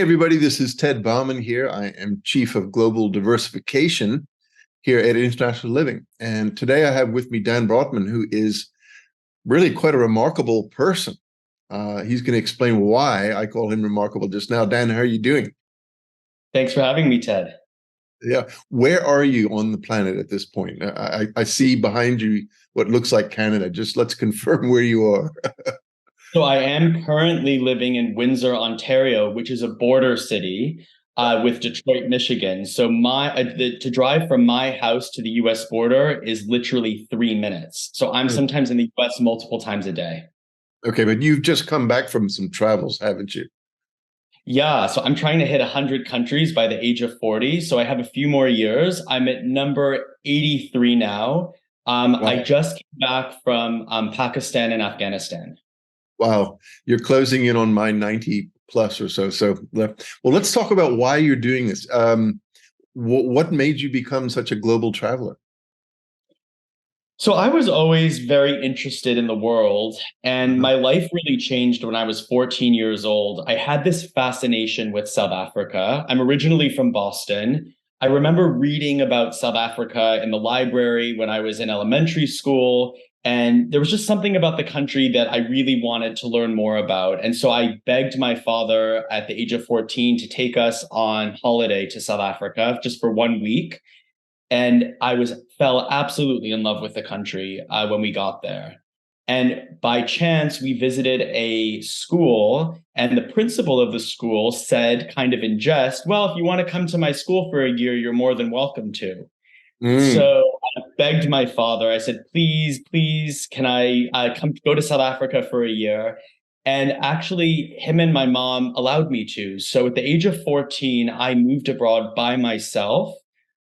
everybody. This is Ted Baumann here. I am Chief of Global Diversification here at International Living. And today I have with me Dan Brotman, who is really quite a remarkable person. He's going to explain why I call him remarkable just now. Dan, how are you doing? Thanks for having me, Ted. Yeah. Where are you on the planet at this point? I see behind you what looks like Canada. Just let's confirm where you are. So I am currently living in Windsor, Ontario, which is a border city with Detroit, Michigan. So to drive from my house to the U.S. border is literally 3 minutes. So I'm sometimes in the U.S. multiple times a day. Okay, but you've just come back from some travels, haven't you? Yeah, so I'm trying to hit 100 countries by the age of 40. So I have a few more years. I'm at number 83 now. I Wow. just came back from Pakistan and Afghanistan. Wow, you're closing in on my 90 plus or so. Well, let's talk about why you're doing this. What made you become such a global traveler? So I was always very interested in the world, and my life really changed when I was 14 years old. I had this fascination with South Africa. I'm originally from Boston. I remember reading about South Africa in the library when I was in elementary school, and there was just something about the country that I really wanted to learn more about. And so I begged my father at the age of 14 to take us on holiday to South Africa just for 1 week. And fell absolutely in love with the country when we got there. And by chance, we visited a school, and the principal of the school said, kind of in jest, "Well, if you want to come to my school for a year, you're more than welcome to." Mm, So I begged my father. I said, please, can I come go to South Africa for a year? And actually, him and my mom allowed me to. So at the age of 14, I moved abroad by myself.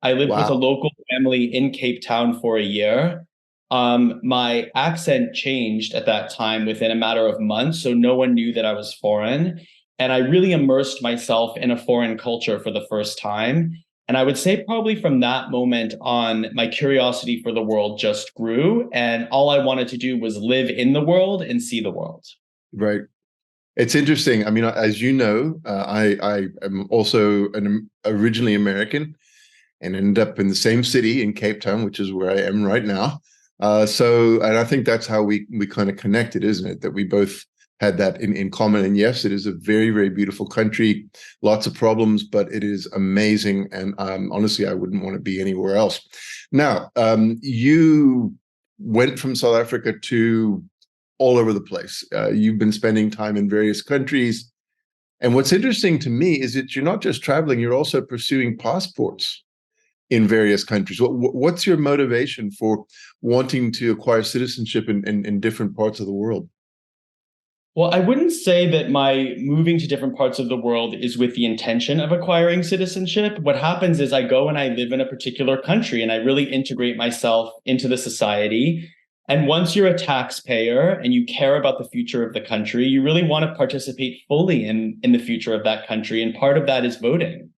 I lived with a wow. local family in Cape Town for a year. My accent changed at that time within a matter of months, so no one knew that I was foreign. And I really immersed myself in a foreign culture for the first time. And I would say probably from that moment on, my curiosity for the world just grew. And all I wanted to do was live in the world and see the world. Right. It's interesting. I mean, as you know, I am also originally American and ended up in the same city in Cape Town, which is where I am right now. And I think that's how we kind of connected, isn't it? That we both had that in common. And yes, it is a very, very beautiful country, lots of problems, but it is amazing. And honestly, I wouldn't want to be anywhere else. Now, you went from South Africa to all over the place. You've been spending time in various countries. And what's interesting to me is that you're not just traveling, you're also pursuing passports in various countries. What's your motivation for wanting to acquire citizenship in different parts of the world? Well, I wouldn't say that my moving to different parts of the world is with the intention of acquiring citizenship. What happens is I go and I live in a particular country and I really integrate myself into the society. And once you're a taxpayer and you care about the future of the country, you really want to participate fully in the future of that country. And part of that is voting.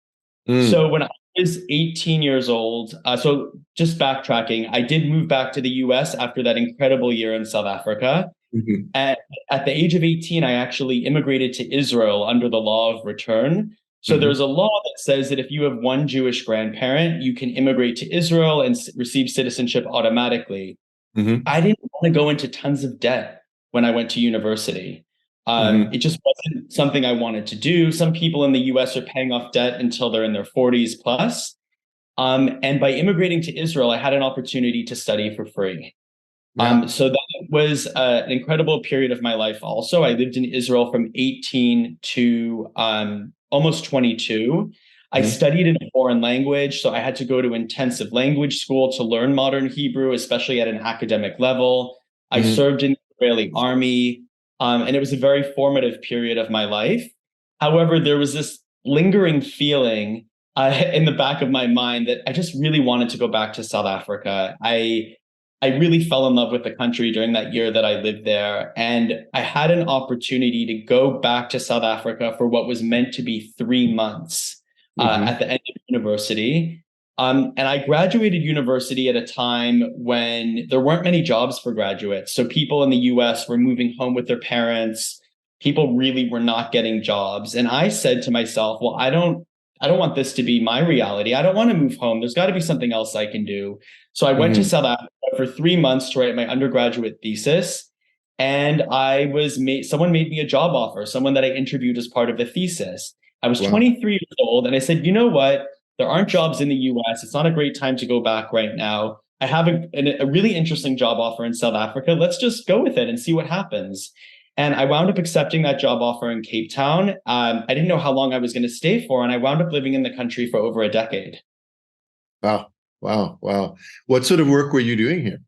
Mm, So when I was 18 years old, so just backtracking, I did move back to the US after that incredible year in South Africa. mhm, At the age of 18, I actually immigrated to Israel under the law of return. So mhm, there's a law that says that if you have one Jewish grandparent, you can immigrate to Israel and receive citizenship automatically. mhm, I didn't want to go into tons of debt when I went to university. mhm. It just wasn't something I wanted to do. Some people in the US are paying off debt until they're in their 40s plus. And by immigrating to Israel, I had an opportunity to study for free. Yeah. So that was an incredible period of my life also. I lived in Israel from 18 to almost 22. I Mhm, studied in a foreign language, so I had to go to intensive language school to learn modern Hebrew, especially at an academic level. I mhm. served in the Israeli army, and it was a very formative period of my life. However, there was this lingering feeling in the back of my mind that I just really wanted to go back to South Africa. I really fell in love with the country during that year that I lived there. And I had an opportunity to go back to South Africa for what was meant to be 3 months Mhm. at the end of university. And I graduated university at a time when there weren't many jobs for graduates. So people in the US were moving home with their parents. People really were not getting jobs. And I said to myself, well, I don't want this to be my reality. I don't want to move home. There's got to be something else I can do. So I went to Hmm. South Africa for 3 months to write my undergraduate thesis. And someone made me a job offer, someone that I interviewed as part of the thesis. I was Wow. 23 years old, and I said, you know what? There aren't jobs in the US. It's not a great time to go back right now. I have a really interesting job offer in South Africa. Let's just go with it and see what happens. And I wound up accepting that job offer in Cape Town. I didn't know how long I was going to stay for, and I wound up living in the country for over a decade. Wow. Wow. Wow. What sort of work were you doing here?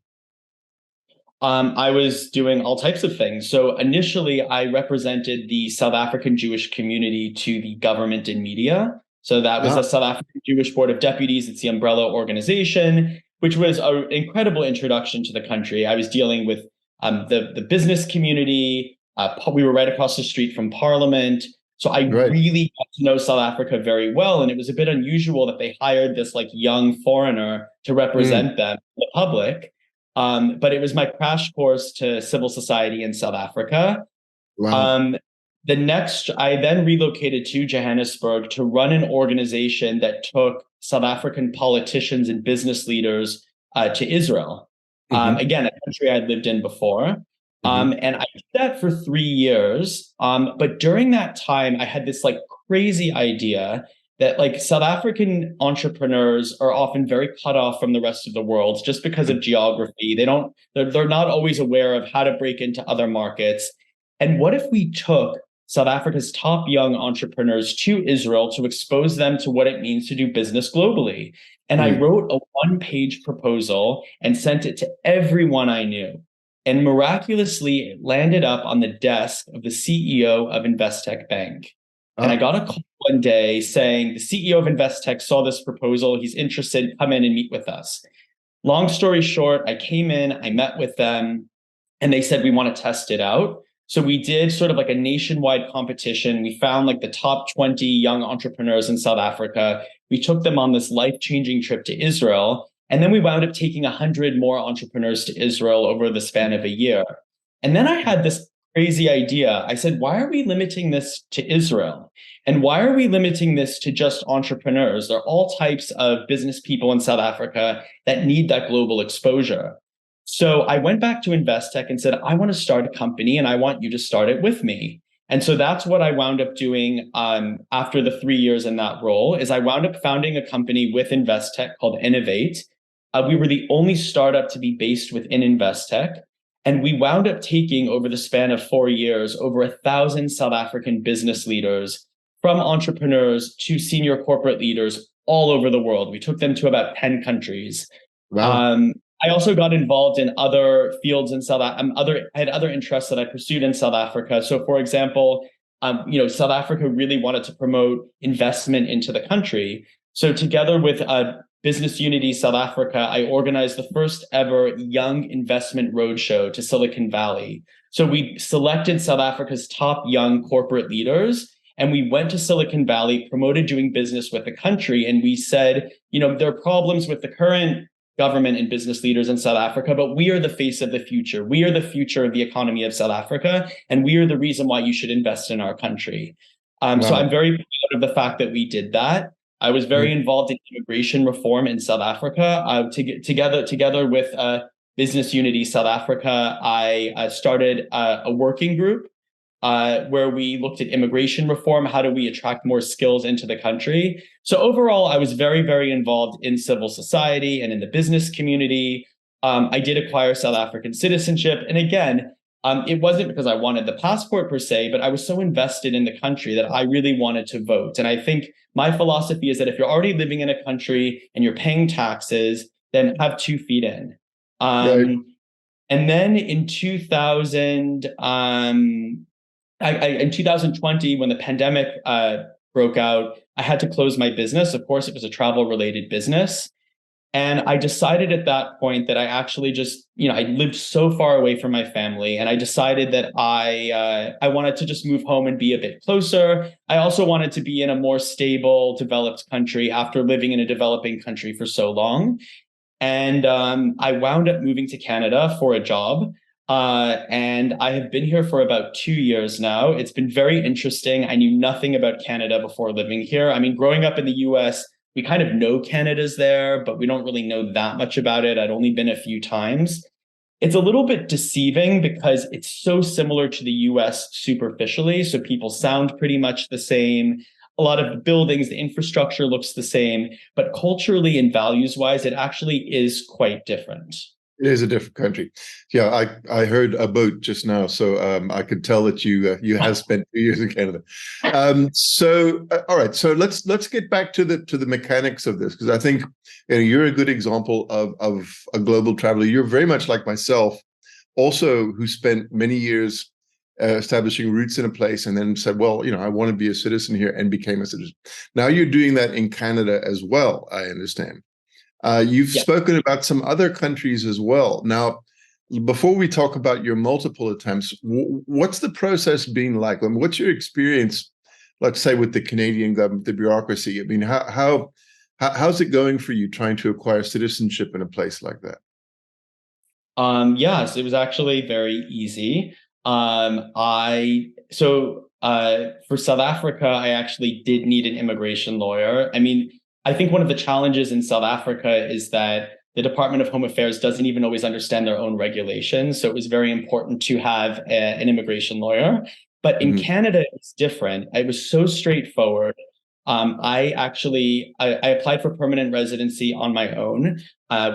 I was doing all types of things. So initially, I represented the South African Jewish community to the government and media. So that was Ah, the South African Jewish Board of Deputies. It's the umbrella organization, which was an incredible introduction to the country. I was dealing with the business community. We were right across the street from Parliament. So I right. really got to know South Africa very well. And it was a bit unusual that they hired this like young foreigner to Mm, represent them, the public. But it was my crash course to civil society in South Africa. wow. Um, I then relocated to Johannesburg to run an organization that took South African politicians and business leaders to Israel. Hmm. Again, a country I'd lived in before. Hmm. And I did that for 3 years. But during that time, I had this like crazy idea that like South African entrepreneurs are often very cut off from the rest of the world just because of geography. They're not always aware of how to break into other markets. And what if we took South Africa's top young entrepreneurs to Israel to expose them to what it means to do business globally? And I Mm. wrote a one-page proposal and sent it to everyone I knew. And miraculously, it landed up on the desk of the CEO of Investec Bank. And I Ah, got a call one day saying the CEO of Investec saw this proposal. He's interested. Come in and meet with us. Long story short, I came in, I met with them, and they said, we want to test it out. So we did sort of like a nationwide competition. We found like the top 20 young entrepreneurs in South Africa. We took them on this life-changing trip to Israel. And then we wound up taking 100 more entrepreneurs to Israel over the span of a year. And then I had this crazy idea. I said, why are we limiting this to Israel? And why are we limiting this to just entrepreneurs? There are all types of business people in South Africa that need that global exposure. So I went back to Investec and said, I want to start a company and I want you to start it with me. And so that's what I wound up doing after the 3 years in that role is I wound up founding a company with Investec called Innovate. We were the only startup to be based within Investec. And we wound up taking over the span of 4 years over 1,000 South African business leaders from entrepreneurs to senior corporate leaders all over the world. We took them to about 10 countries. wow. Um, I also got involved in other fields in I had other interests that I pursued in South Africa. So, for example, South Africa really wanted to promote investment into the country. So, together with Business Unity South Africa, I organized the first ever young investment roadshow to Silicon Valley. So, we selected South Africa's top young corporate leaders. And we went to Silicon Valley, promoted doing business with the country. And we said, there are problems with the current government and business leaders in South Africa, but we are the face of the future. We are the future of the economy of South Africa, and we are the reason why you should invest in our country. So I'm Wow. very proud of the fact that we did that. I was very Mm. involved in immigration reform in South Africa. Together with Business Unity South Africa, I started a working group where we looked at immigration reform. How do we attract more skills into the country? So overall, I was very, very involved in civil society and in the business community. I did acquire South African citizenship. And again, it wasn't because I wanted the passport per se, but I was so invested in the country that I really wanted to vote. And I think my philosophy is that if you're already living in a country and you're paying taxes, then have 2 feet in. Right. And then in 2020, when the pandemic broke out, I had to close my business. Of course, it was a travel related business. And I decided at that point that I actually just, I lived so far away from my family. And I decided that I wanted to just move home and be a bit closer. I also wanted to be in a more stable, developed country after living in a developing country for so long. And I wound up moving to Canada for a job. And I have been here for about 2 years now. It's been very interesting. I knew nothing about Canada before living here. I mean, growing up in the US, we kind of know Canada's there, but we don't really know that much about it. I'd only been a few times. It's a little bit deceiving because it's so similar to the US superficially. So people sound pretty much the same. A lot of the buildings, the infrastructure looks the same, but culturally and values wise, it actually is quite different. It is a different country. Yeah, I heard a boat just now, so I could tell that you have spent 2 years in Canada. All right, so let's get back to the mechanics of this, because I think you're a good example of a global traveler. You're very much like myself, also who spent many years establishing roots in a place, and then said, well, I want to be a citizen here, and became a citizen. Now you're doing that in Canada as well, I understand. You've spoken about some other countries as well. Now, before we talk about your multiple attempts, what's the process been like? I mean, what's your experience, let's say, with the Canadian government, the bureaucracy? I mean, how's it going for you trying to acquire citizenship in a place like that? Yes, it was actually very easy. For South Africa, I actually did need an immigration lawyer. I mean, I think one of the challenges in South Africa is that the Department of Home Affairs doesn't even always understand their own regulations. So it was very important to have an immigration lawyer. But in Canada, it's different. It was so straightforward. I applied for permanent residency on my own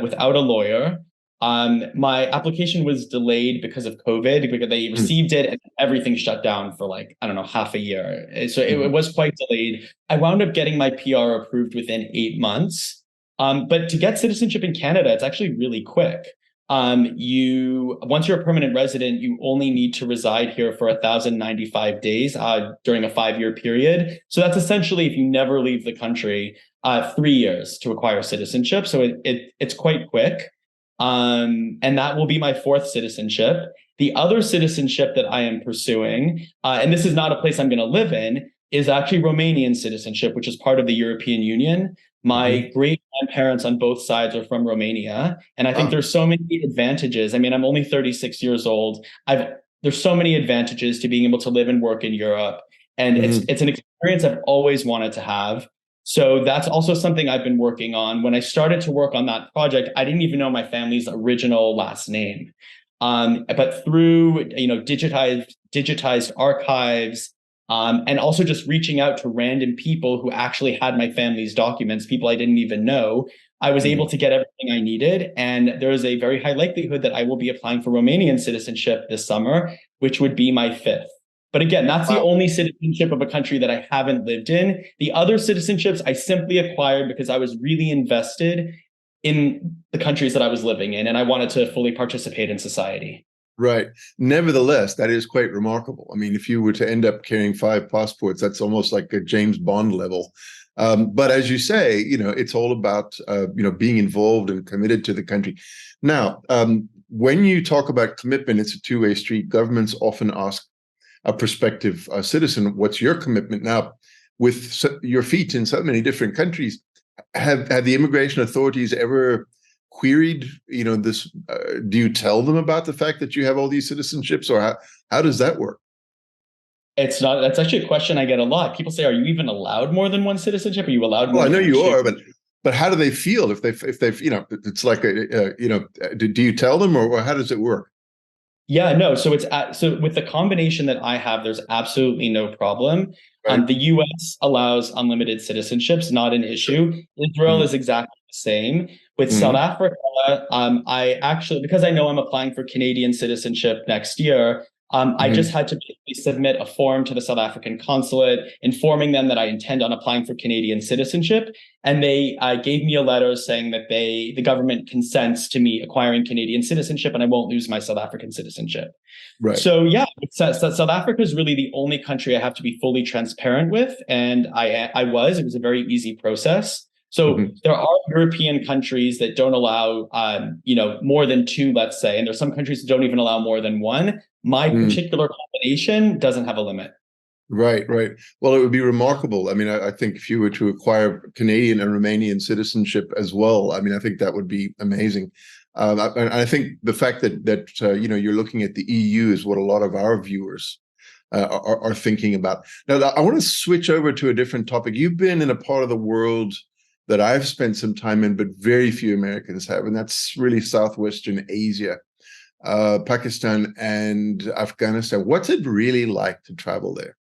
without a lawyer. My application was delayed because of COVID, because they received it and everything shut down for like, I don't know, half a year. So it was quite delayed. I wound up getting my PR approved within 8 months. But to get citizenship in Canada, it's actually really quick. Once you're a permanent resident, you only need to reside here for 1,095 days during a 5-year period. So that's essentially, if you never leave the country, 3 years to acquire citizenship. So it's quite quick. And that will be my 4th citizenship. The other citizenship that I am pursuing, and this is not a place I'm going to live in, is actually Romanian citizenship, which is part of the European Union. My great grandparents on both sides are from Romania. And I think there's so many advantages. I mean, I'm only 36 years old. There's so many advantages to being able to live and work in Europe. And it's an experience I've always wanted to have. So that's also something I've been working on. When I started to work on that project, I didn't even know my family's original last name. But through digitized archives, and also just reaching out to random people who actually had my family's documents, people I didn't even know, I was able to get everything I needed. And there is a very high likelihood that I will be applying for Romanian citizenship this summer, which would be my 5th. But again, that's the only citizenship of a country that I haven't lived in. The other citizenships I simply acquired because I was really invested in the countries that I was living in, and I wanted to fully participate in society. Right. Nevertheless, that is quite remarkable. I mean, if you were to end up carrying 5 passports, that's almost like a James Bond level. But as you say, it's all about, being involved and committed to the country. Now, when you talk about commitment, it's a two-way street. Governments often ask a prospective citizen, what's your commitment? Now, with your feet in so many different countries, have the immigration authorities ever queried, this? Do you tell them about the fact that you have all these citizenships, or how does that work? It's not. That's actually a question I get a lot. People say, "Are you even allowed more than one citizenship? Are you allowed more?" Well, I know you are, but how do they feel if they've it's like do you tell them, or how does it work? Yeah, no. So with the combination that I have, there's absolutely no problem. Right. The US allows unlimited citizenships, not an issue. Israel is exactly the same. With South Africa, I actually, because I know I'm applying for Canadian citizenship next year, I just had to basically submit a form to the South African consulate informing them that I intend on applying for Canadian citizenship. And they gave me a letter saying that the government consents to me acquiring Canadian citizenship and I won't lose my South African citizenship. Right. So yeah, South Africa is really the only country I have to be fully transparent with. And it was a very easy process. So there are European countries that don't allow, more than 2, let's say, and there's some countries that don't even allow more than 1. My particular combination doesn't have a limit. Right, right. Well, it would be remarkable. I mean, I think if you were to acquire Canadian and Romanian citizenship as well, I mean, I think that would be amazing. I think the fact that you know, you're looking at the EU is what a lot of our viewers are thinking about. Now, I want to switch over to a different topic. You've been in a part of the world that I've spent some time in, but very few Americans have, and that's really Southwestern Asia, Pakistan and Afghanistan. What's it really like to travel there?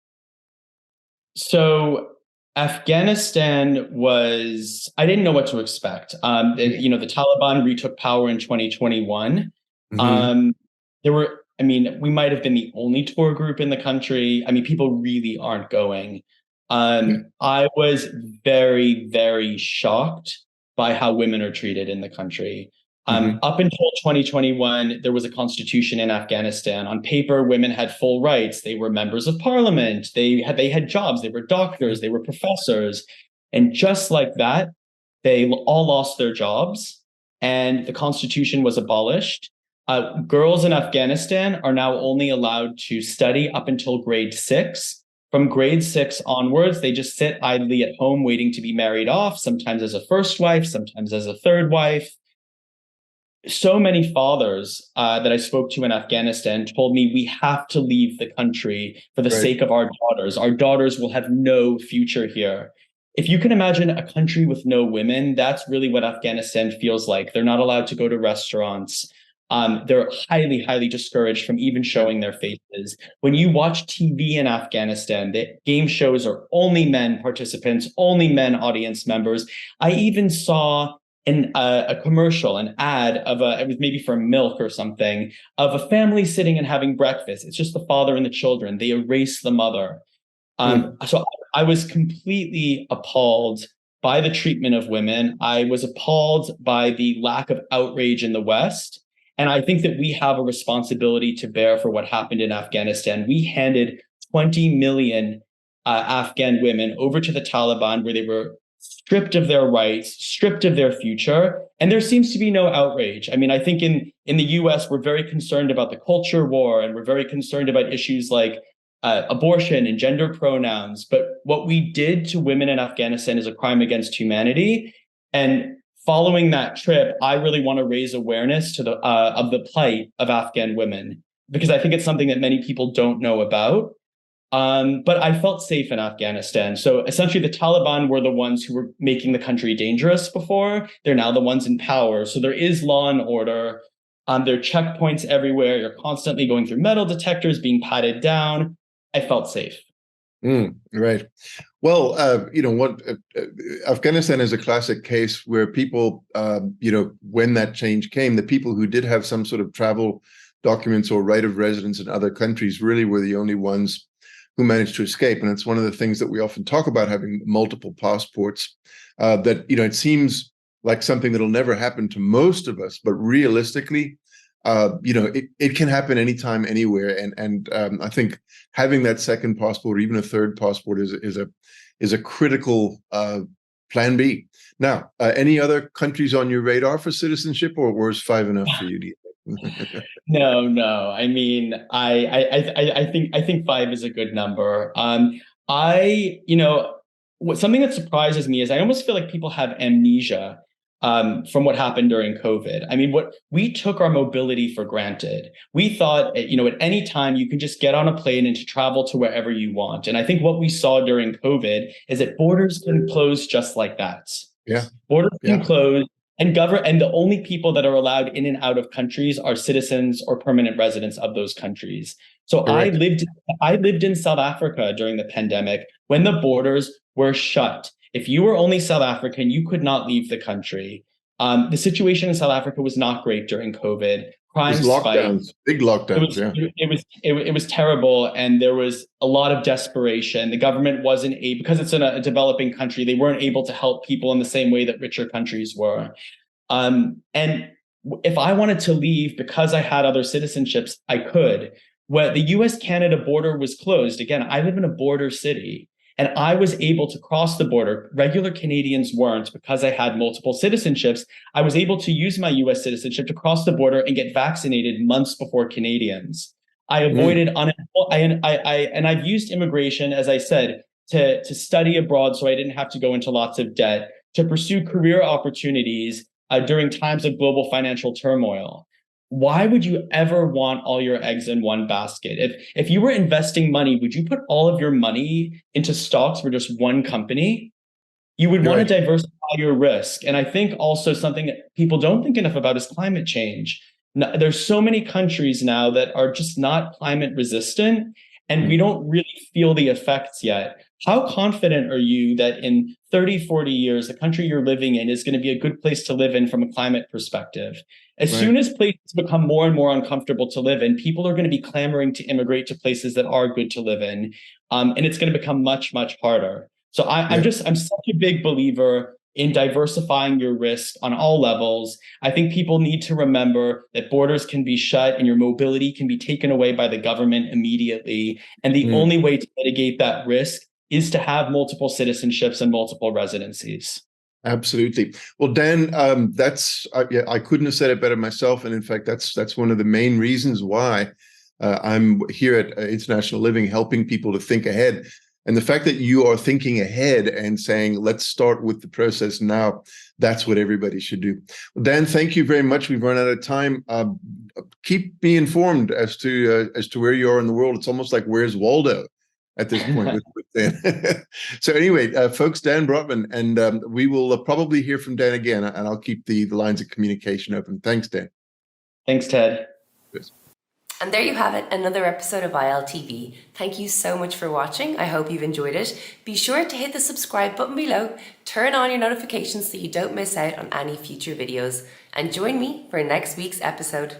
So Afghanistan was, I didn't know what to expect. You know, the Taliban retook power in 2021. Mm-hmm. Um, there were, I mean, we might have been the only tour group in the country. I mean, people really aren't going. Yeah. I was very, very shocked by how women are treated in the country. Mm-hmm. Up until 2021, there was a constitution in Afghanistan. On paper, women had full rights. They were members of parliament. They had jobs. They were doctors. They were professors. And just like that, they all lost their jobs, and the constitution was abolished. Girls in Afghanistan are now only allowed to study up until grade 6. From grade 6 onwards, they just sit idly at home waiting to be married off, sometimes as a first wife, sometimes as a third wife. So many fathers that I spoke to in Afghanistan told me we have to leave the country for the Right. sake of our daughters. Our daughters will have no future here. If you can imagine a country with no women, that's really what Afghanistan feels like. They're not allowed to go to restaurants. They're highly, highly discouraged from even Yeah. showing their faces. When you watch TV in Afghanistan, the game shows are only men participants, only men audience members. I even saw a commercial, an ad of it was maybe for milk or something, of a family sitting and having breakfast. It's just the father and the children. They erase the mother. Mm. So I was completely appalled by the treatment of women. I was appalled by the lack of outrage in the West. And I think that we have a responsibility to bear for what happened in Afghanistan. We handed 20 million Afghan women over to the Taliban, where they were stripped of their rights, stripped of their future, and there seems to be no outrage. I mean, I think in the US, we're very concerned about the culture war, and we're very concerned about issues like abortion and gender pronouns. But what we did to women in Afghanistan is a crime against humanity. And following that trip, I really want to raise awareness to the of the plight of Afghan women, because I think it's something that many people don't know about. But I felt safe in Afghanistan. So essentially, the Taliban were the ones who were making the country dangerous before. They're now the ones in power. So there is law and order. There are checkpoints everywhere. You're constantly going through metal detectors, being patted down. I felt safe. Right. Well, you know what? Afghanistan is a classic case where people, you know, when that change came, the people who did have some sort of travel documents or right of residence in other countries really were the only ones who managed to escape. And it's one of the things that we often talk about, having multiple passports, that, you know, it seems like something that'll never happen to most of us, but realistically, you know, it can happen anytime, anywhere. And I think having that second passport or even a third passport is a critical plan B. Now, any other countries on your radar for citizenship, or is 5 enough for you? Do you think? No, no. I mean, I think 5 is a good number. You know, something that surprises me is I almost feel like people have amnesia from what happened during COVID. I mean, what we took our mobility for granted. We thought, you know, at any time you can just get on a plane and to travel to wherever you want. And I think what we saw during COVID is that borders can close just like that. Yeah, Borders can yeah, close, and the only people that are allowed in and out of countries are citizens or permanent residents of those countries. So correct. I lived in South Africa during the pandemic when the borders were shut. If you were only South African, you could not leave the country. The situation in South Africa was not great during COVID. There's Crime spiked. lockdowns, big lockdowns. Yeah, It was terrible, and there was a lot of desperation. The government wasn't able, because it's in a developing country, they weren't able to help people in the same way that richer countries were. And if I wanted to leave because I had other citizenships, I could. When the US-Canada border was closed, again, I live in a border city, and I was able to cross the border. Regular Canadians weren't, because I had multiple citizenships. I was able to use my US citizenship to cross the border and get vaccinated months before Canadians. I avoided and I've used immigration, as I said, to study abroad so I didn't have to go into lots of debt, to pursue career opportunities during times of global financial turmoil. Why would you ever want all your eggs in one basket? If you were investing money, would you put all of your money into stocks for just one company? You would want to diversify your risk. And I think also something that people don't think enough about is climate change. There's so many countries now that are just not climate resistant, and we don't really feel the effects yet. How confident are you that in 30, 40 years, the country you're living in is going to be a good place to live in from a climate perspective? As soon as places become more and more uncomfortable to live in, people are going to be clamoring to immigrate to places that are good to live in. And it's going to become much, much harder. So I'm such a big believer in diversifying your risk on all levels. I think people need to remember that borders can be shut and your mobility can be taken away by the government immediately. And the only way to mitigate that risk is to have multiple citizenships and multiple residencies. Absolutely. Well, Dan, I couldn't have said it better myself. And in fact, that's one of the main reasons why I'm here at International Living, helping people to think ahead. And the fact that you are thinking ahead and saying, let's start with the process now, that's what everybody should do. Well, Dan, thank you very much. We've run out of time. Keep me informed as to where you are in the world. It's almost like, where's Waldo at this point with Dan? So anyway, folks, Dan Brotman, and we will probably hear from Dan again, and I'll keep the lines of communication open. Thanks, Dan. Thanks, Ted. Cheers. And there you have it, another episode of ILTV. Thank you so much for watching. I hope you've enjoyed it. Be sure to hit the subscribe button below, turn on your notifications so you don't miss out on any future videos, and join me for next week's episode.